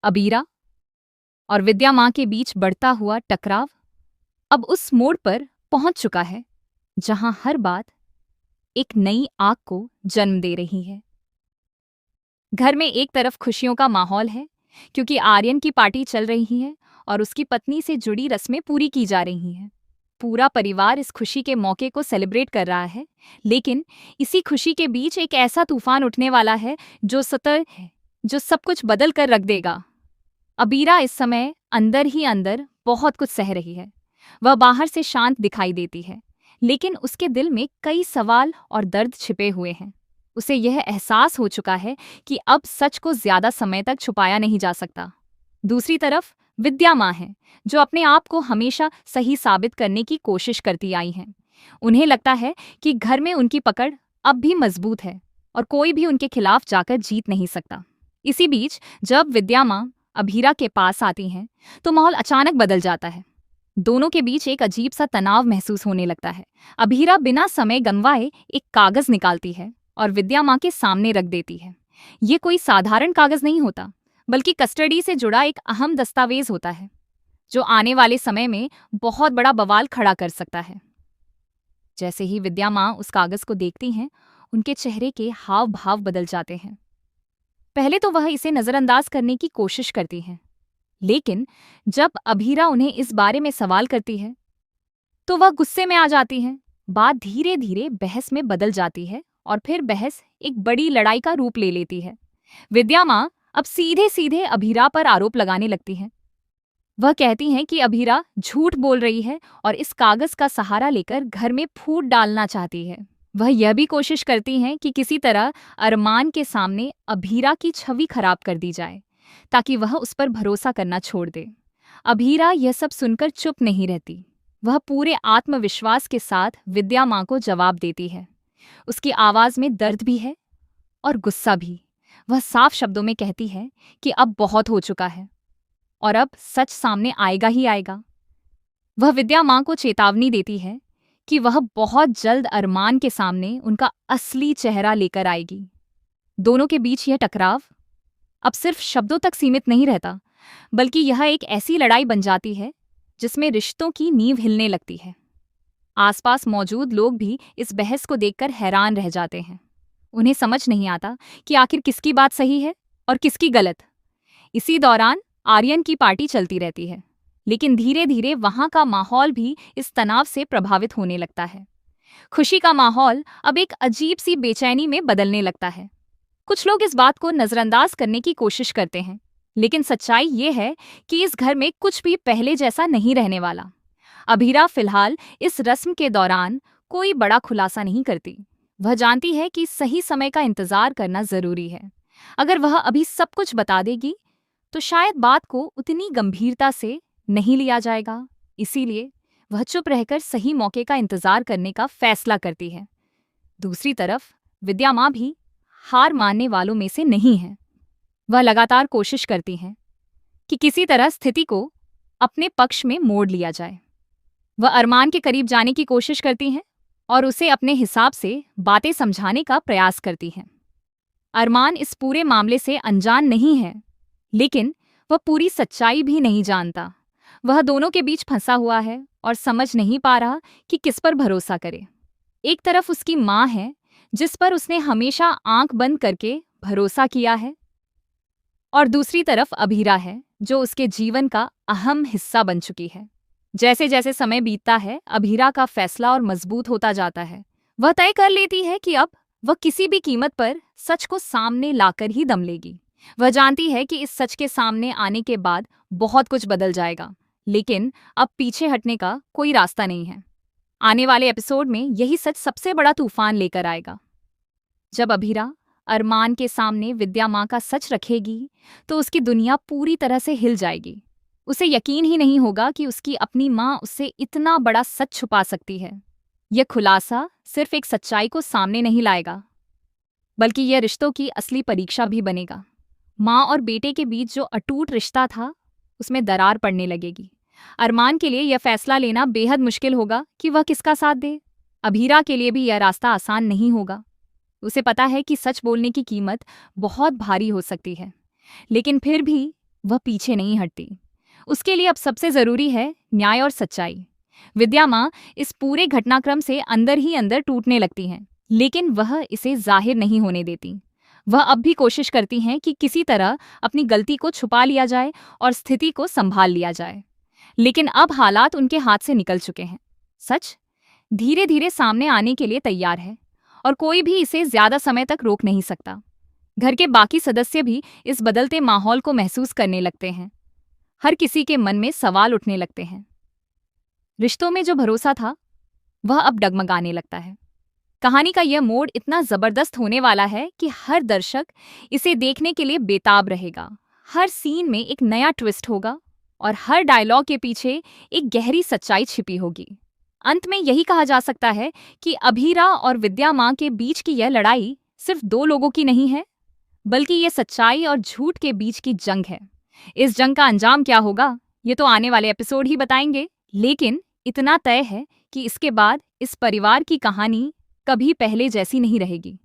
अबीरा और विद्या माँ के बीच बढ़ता हुआ टकराव अब उस मोड़ पर पहुंच चुका है जहां हर बात एक नई आग को जन्म दे रही है। घर में एक तरफ खुशियों का माहौल है क्योंकि आर्यन की पार्टी चल रही है और उसकी पत्नी से जुड़ी रस्में पूरी की जा रही हैं। पूरा परिवार इस खुशी के मौके को सेलिब्रेट कर रहा है, लेकिन इसी खुशी के बीच एक ऐसा तूफान उठने वाला है जो सतह है, जो सब कुछ बदल कर रख देगा। अबीरा इस समय अंदर ही अंदर बहुत कुछ सह रही है। वह बाहर से शांत दिखाई देती है, लेकिन उसके दिल में कई सवाल और दर्द छिपे हुए हैं। उसे यह एहसास हो चुका है कि अब सच को ज्यादा समय तक छुपाया नहीं जा सकता। दूसरी तरफ विद्या माँ है, जो अपने आप को हमेशा सही साबित करने की कोशिश करती आई हैं। उन्हें लगता है कि घर में उनकी पकड़ अब भी मजबूत है और कोई भी उनके खिलाफ जाकर जीत नहीं सकता। इसी बीच जब विद्या माँ अभीरा के पास आती हैं, तो माहौल अचानक बदल जाता है। दोनों के बीच एक अजीब सा तनाव महसूस होने लगता है। अभीरा बिना समय गंवाए एक कागज निकालती है और विद्या माँ के सामने रख देती है। ये कोई साधारण कागज नहीं होता, बल्कि कस्टडी से जुड़ा एक अहम दस्तावेज होता है, जो आने वाले समय में बहुत बड़ा बवाल खड़ा कर सकता है। जैसे ही विद्या माँ उस कागज को देखती हैं, उनके चेहरे के हाव भाव बदल जाते हैं। पहले तो वह इसे नजरअंदाज करने की कोशिश करती हैं, लेकिन जब अभीरा उन्हें इस बारे में सवाल करती है, तो वह गुस्से में आ जाती हैं। बात धीरे धीरे बहस में बदल जाती है और फिर बहस एक बड़ी लड़ाई का रूप ले लेती है। विद्या माँ अब सीधे सीधे अभीरा पर आरोप लगाने लगती हैं। वह कहती हैं कि अभीरा झूठ बोल रही है और इस कागज का सहारा लेकर घर में फूट डालना चाहती है। वह यह भी कोशिश करती हैं कि किसी तरह अरमान के सामने अभीरा की छवि खराब कर दी जाए, ताकि वह उस पर भरोसा करना छोड़ दे। अभीरा यह सब सुनकर चुप नहीं रहती। वह पूरे आत्मविश्वास के साथ विद्या माँ को जवाब देती है। उसकी आवाज में दर्द भी है और गुस्सा भी। वह साफ शब्दों में कहती है कि अब बहुत हो चुका है और अब सच सामने आएगा ही आएगा। वह विद्या माँ को चेतावनी देती है कि वह बहुत जल्द अरमान के सामने उनका असली चेहरा लेकर आएगी। दोनों के बीच यह टकराव अब सिर्फ शब्दों तक सीमित नहीं रहता, बल्कि यह एक ऐसी लड़ाई बन जाती है जिसमें रिश्तों की नींव हिलने लगती है। आसपास मौजूद लोग भी इस बहस को देखकर हैरान रह जाते हैं। उन्हें समझ नहीं आता कि आखिर किसकी बात सही है और किसकी गलत। इसी दौरान आर्यन की पार्टी चलती रहती है, लेकिन धीरे धीरे वहां का माहौल भी इस तनाव से प्रभावित होने लगता है। खुशी का माहौल अब एक अजीब सी बेचैनी में बदलने लगता है। कुछ लोग इस बात को नजरअंदाज करने की कोशिश करते हैं, लेकिन सच्चाई ये है कि इस घर में कुछ भी पहले जैसा नहीं रहने वाला। अभीरा फिलहाल इस रस्म के दौरान कोई बड़ा खुलासा नहीं करती। वह जानती है कि सही समय का इंतजार करना जरूरी है। अगर वह अभी सब कुछ बता देगी तो शायद बात को उतनी गंभीरता से नहीं लिया जाएगा। इसीलिए वह चुप रहकर सही मौके का इंतजार करने का फैसला करती है। दूसरी तरफ विद्या माँ भी हार मानने वालों में से नहीं है। वह लगातार कोशिश करती हैं कि किसी तरह स्थिति को अपने पक्ष में मोड़ लिया जाए। वह अरमान के करीब जाने की कोशिश करती हैं और उसे अपने हिसाब से बातें समझाने का प्रयास करती हैं। अरमान इस पूरे मामले से अनजान नहीं है, लेकिन वह पूरी सच्चाई भी नहीं जानता। वह दोनों के बीच फंसा हुआ है और समझ नहीं पा रहा कि किस पर भरोसा करे। एक तरफ उसकी माँ है, जिस पर उसने हमेशा आंख बंद करके भरोसा किया है, और दूसरी तरफ अभीरा है, जो उसके जीवन का अहम हिस्सा बन चुकी है। जैसे जैसे समय बीतता है, अभीरा का फैसला और मजबूत होता जाता है। वह तय कर लेती है कि अब वह किसी भी कीमत पर सच को सामने लाकर ही दम लेगी। वह जानती है कि इस सच के सामने आने के बाद बहुत कुछ बदल जाएगा, लेकिन अब पीछे हटने का कोई रास्ता नहीं है। आने वाले एपिसोड में यही सच सबसे बड़ा तूफान लेकर आएगा। जब अभीरा अरमान के सामने विद्या माँ का सच रखेगी, तो उसकी दुनिया पूरी तरह से हिल जाएगी। उसे यकीन ही नहीं होगा कि उसकी अपनी माँ उससे इतना बड़ा सच छुपा सकती है। यह खुलासा सिर्फ एक सच्चाई को सामने नहीं लाएगा, बल्कि यह रिश्तों की असली परीक्षा भी बनेगा। माँ और बेटे के बीच जो अटूट रिश्ता था, उसमें दरार पड़ने लगेगी। अरमान के लिए यह फैसला लेना बेहद मुश्किल होगा कि वह किसका साथ दे। अभीरा के लिए भी यह रास्ता आसान नहीं होगा। उसे पता है कि सच बोलने की कीमत बहुत भारी हो सकती है, लेकिन फिर भी वह पीछे नहीं हटती। उसके लिए अब सबसे जरूरी है न्याय और सच्चाई। विद्या माँ इस पूरे घटनाक्रम से अंदर ही अंदर टूटने लगती हैं, लेकिन वह इसे जाहिर नहीं होने देती। वह अब भी कोशिश करती हैं कि किसी तरह अपनी गलती को छुपा लिया जाए और स्थिति को संभाल लिया जाए। लेकिन अब हालात उनके हाथ से निकल चुके हैं। सच धीरे धीरे सामने आने के लिए तैयार है और कोई भी इसे ज्यादा समय तक रोक नहीं सकता। घर के बाकी सदस्य भी इस बदलते माहौल को महसूस करने लगते हैं। हर किसी के मन में सवाल उठने लगते हैं। रिश्तों में जो भरोसा था वह अब डगमगाने लगता है। कहानी का यह मोड़ इतना जबरदस्त होने वाला है कि हर दर्शक इसे देखने के लिए बेताब रहेगा। हर सीन में एक नया ट्विस्ट होगा और हर डायलॉग के पीछे एक गहरी सच्चाई छिपी होगी। अंत में यही कहा जा सकता है कि अभीरा और विद्या माँ के बीच की यह लड़ाई सिर्फ दो लोगों की नहीं है, बल्कि ये सच्चाई और झूठ के बीच की जंग है। इस जंग का अंजाम क्या होगा ये तो आने वाले एपिसोड ही बताएंगे, लेकिन इतना तय है कि इसके बाद इस परिवार की कहानी कभी पहले जैसी नहीं रहेगी।